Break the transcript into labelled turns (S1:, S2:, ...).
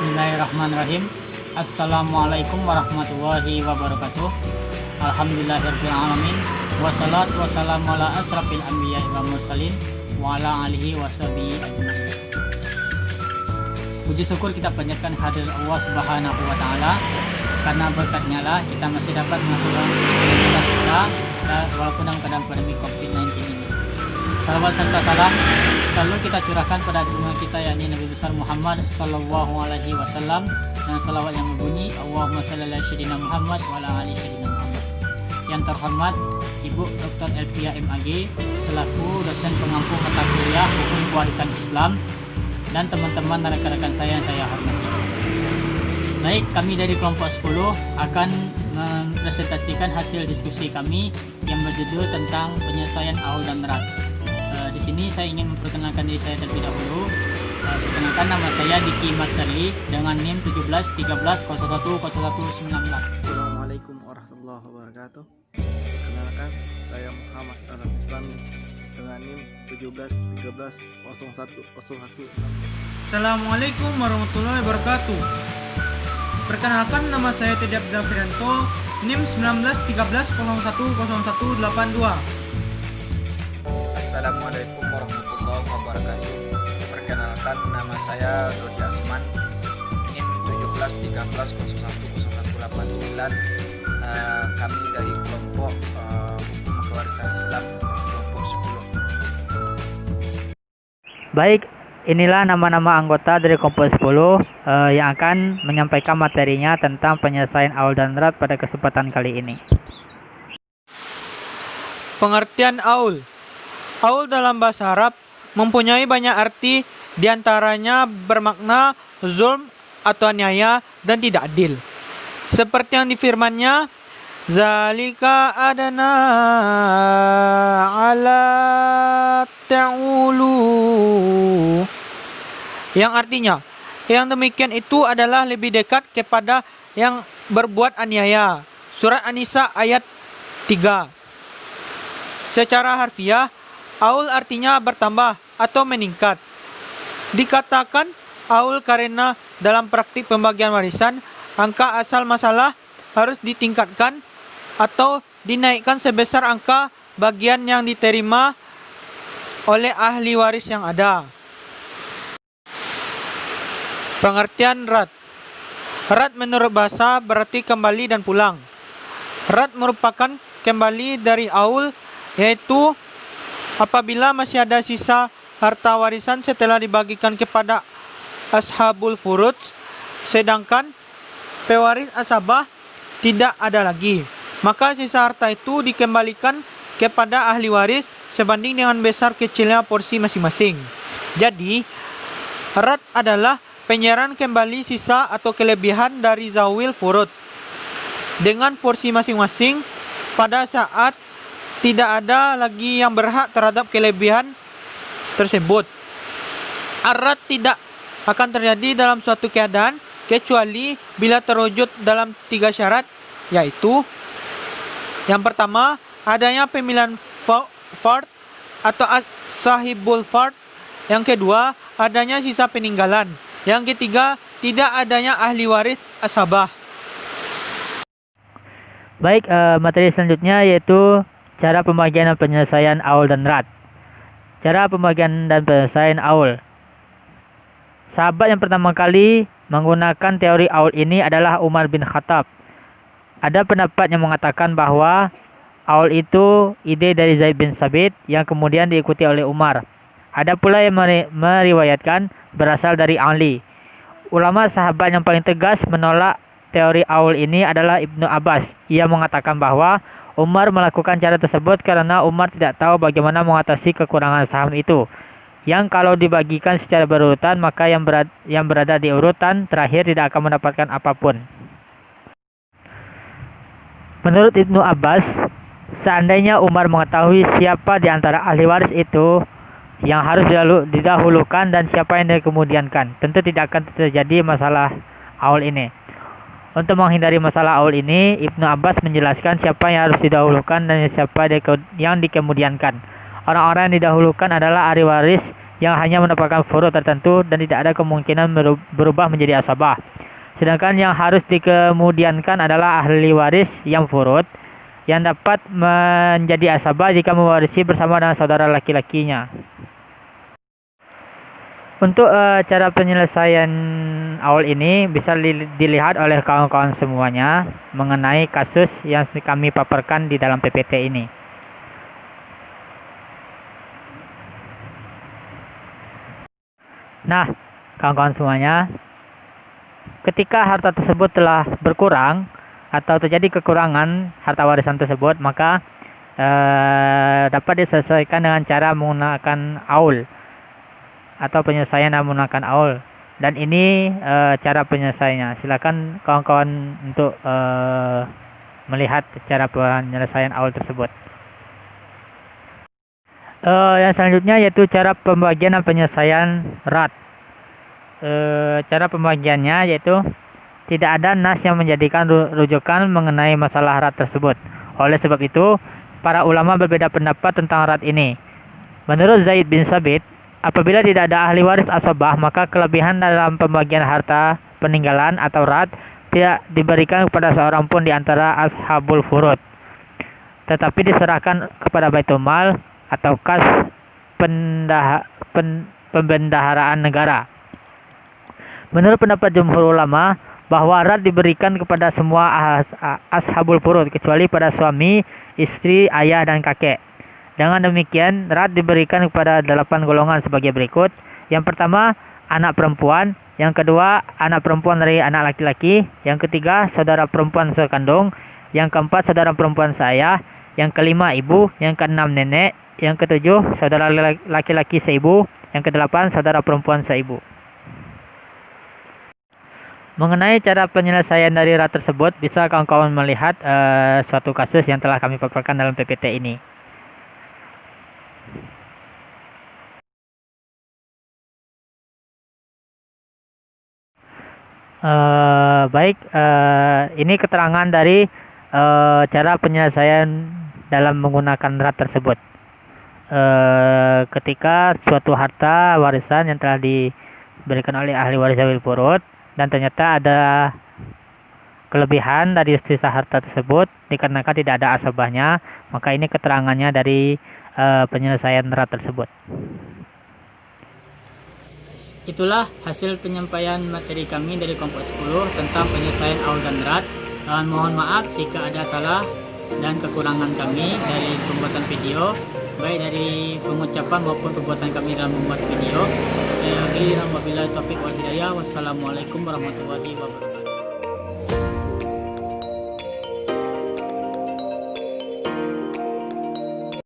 S1: Bismillahirrahmanirrahim. Assalamualaikum warahmatullahi wabarakatuh. Alhamdulillahirrahmanirrahim. Wassalatu wassalamu ala asrafil anbiya wa mursalin wa ala alihi washabihi ajmain. Puji syukur kita panjatkan hadir Allah Subhanahu wa taala, karena berkatnya lah kita masih dapat melakukan ibadah kita walaupun dalam keadaan pandemi Covid-19 ini. Salawat serta salam selalu kita curahkan pada junjungan kita, yakni Nabi besar Muhammad sallallahu alaihi wasallam, dan salawat yang berbunyi Allahumma shalli ala sayyidina Muhammad wa ala ali sayyidina Muhammad. Yang terhormat Ibu Dr. Elvia MAG selaku dosen pengampu mata kuliah Hukum Kewarisan Islam, dan teman-teman dan rekan-rekan saya yang saya hormati. Baik, kami dari kelompok 10 akan mempresentasikan hasil diskusi kami yang berjudul tentang penyelesaian AUL dan RAT. Di sini saya ingin memperkenalkan diri saya terlebih dahulu. Perkenalkan, nama saya Diki Marsali dengan NIM 1713010119.
S2: Assalamualaikum warahmatullahi wabarakatuh. Perkenalkan, saya Muhammad Alam Islami dengan NIM 1713010116.
S3: Assalamualaikum warahmatullahi wabarakatuh. Perkenalkan, nama saya Teddy Abdullah Firanto, NIM 1913010182.
S4: Assalamualaikum warahmatullahi wabarakatuh. Perkenalkan, nama saya Dodi Asman, NIM 1713010189. Kami dari kelompok Hukum Kewarisan Islam, kelompok 10.
S1: Baik, inilah nama-nama anggota dari kelompok 10 yang akan menyampaikan materinya tentang penyelesaian AUL dan RAT pada kesempatan kali ini.
S3: Pengertian AUL. AUL dalam bahasa Arab mempunyai banyak arti, diantaranya bermakna zulm atau aniaya dan tidak adil. Seperti yang difirmannya, zalika adana ala ta'ulu, yang artinya yang demikian itu adalah lebih dekat kepada yang berbuat aniaya. Surat An-Nisa ayat 3. Secara harfiah, AUL artinya bertambah atau meningkat. Dikatakan AUL karena dalam praktik pembagian warisan, angka asal masalah harus ditingkatkan atau dinaikkan sebesar angka bagian yang diterima oleh ahli waris yang ada. Pengertian RAT. RAT menurut bahasa berarti kembali dan pulang. RAT merupakan kembali dari AUL, yaitu apabila masih ada sisa harta warisan setelah dibagikan kepada ashabul furud, sedangkan pewaris asabah tidak ada lagi, maka sisa harta itu dikembalikan kepada ahli waris sebanding dengan besar kecilnya porsi masing-masing. Jadi, RAT adalah penyerahan kembali sisa atau kelebihan dari zawil furud dengan porsi masing-masing pada saat tidak ada lagi yang berhak terhadap kelebihan tersebut. RAT tidak akan terjadi dalam suatu keadaan kecuali bila terwujud dalam 3 syarat, yaitu yang pertama, adanya pemilihan fard atau sahibul fard. Yang kedua, adanya sisa peninggalan. Yang ketiga, tidak adanya ahli waris asabah.
S1: Baik, materi selanjutnya yaitu cara pembagian dan penyelesaian AUL dan RAT. Cara pembagian dan penyelesaian AUL. Sahabat yang pertama kali menggunakan teori AUL ini adalah Umar bin Khattab. Ada pendapat yang mengatakan bahwa AUL itu ide dari Zaid bin Sabit yang kemudian diikuti oleh Umar. Ada pula yang meriwayatkan berasal dari Ali. Ulama sahabat yang paling tegas menolak teori AUL ini adalah Ibnu Abbas. Ia mengatakan bahwa Umar melakukan cara tersebut karena Umar tidak tahu bagaimana mengatasi kekurangan saham itu, yang kalau dibagikan secara berurutan maka yang berada di urutan terakhir tidak akan mendapatkan apapun. Menurut Ibnu Abbas, seandainya Umar mengetahui siapa di antara ahli waris itu yang harus didahulukan dan siapa yang dikemudiankan, tentu tidak akan terjadi masalah AUL ini. Untuk menghindari masalah AUL ini, Ibnu Abbas menjelaskan siapa yang harus didahulukan dan siapa yang dikemudiankan. Orang-orang yang didahulukan adalah ahli waris yang hanya mendapatkan furud tertentu dan tidak ada kemungkinan berubah menjadi asabah. Sedangkan yang harus dikemudiankan adalah ahli waris yang furud yang dapat menjadi asabah jika mewarisi bersama dengan saudara laki-lakinya. Untuk cara penyelesaian awal ini bisa dilihat oleh kawan-kawan semuanya mengenai kasus yang kami paparkan di dalam PPT ini. Nah, kawan-kawan semuanya, ketika harta tersebut telah berkurang atau terjadi kekurangan harta warisan tersebut, maka dapat diselesaikan dengan cara menggunakan aul atau penyelesaian dengan menggunakan aul. Dan ini cara penyelesaiannya. Silakan kawan-kawan untuk melihat cara penyelesaian aul tersebut. Yang selanjutnya yaitu cara pembagian dan penyelesaian rat. Cara pembagiannya yaitu tidak ada nas yang menjadikan rujukan mengenai masalah rat tersebut. Oleh sebab itu, para ulama berbeda pendapat tentang rat ini. Menurut Zaid bin Sabit, apabila tidak ada ahli waris asabah, maka kelebihan dalam pembagian harta peninggalan atau rat tidak diberikan kepada seorang pun di antara ashabul furud, tetapi diserahkan kepada Baitul Mal atau kas pembendaharaan negara. Menurut pendapat jumhur ulama, bahwa rat diberikan kepada semua ashabul furud kecuali pada suami, istri, ayah, dan kakek. Dengan demikian, rat diberikan kepada 8 golongan sebagai berikut. Yang pertama, anak perempuan. Yang kedua, anak perempuan dari anak laki-laki. Yang ketiga, saudara perempuan sekandung. Yang keempat, saudara perempuan seayah. Yang kelima, ibu. Yang keenam, nenek. Yang ketujuh, saudara laki-laki seibu. Yang kedelapan, saudara perempuan seibu. Mengenai cara penyelesaian dari rat tersebut, bisa kawan-kawan melihat suatu kasus yang telah kami paparkan dalam PPT ini. Ini keterangan dari cara penyelesaian dalam menggunakan rat tersebut. Ketika suatu harta warisan yang telah diberikan oleh ahli waris zawil furud dan ternyata ada kelebihan dari sisa harta tersebut dikarenakan tidak ada asabahnya, maka ini keterangannya dari penyelesaian rat tersebut. Itulah hasil penyampaian materi kami dari kelompok 10 tentang penyelesaian aul dan rat. Mohon maaf jika ada salah dan kekurangan kami dari pembuatan video, baik dari pengucapan maupun perbuatan kami dalam membuat video. Saya akhiri, wabillahi taufiq wal hidayah. Wassalamualaikum warahmatullahi wabarakatuh.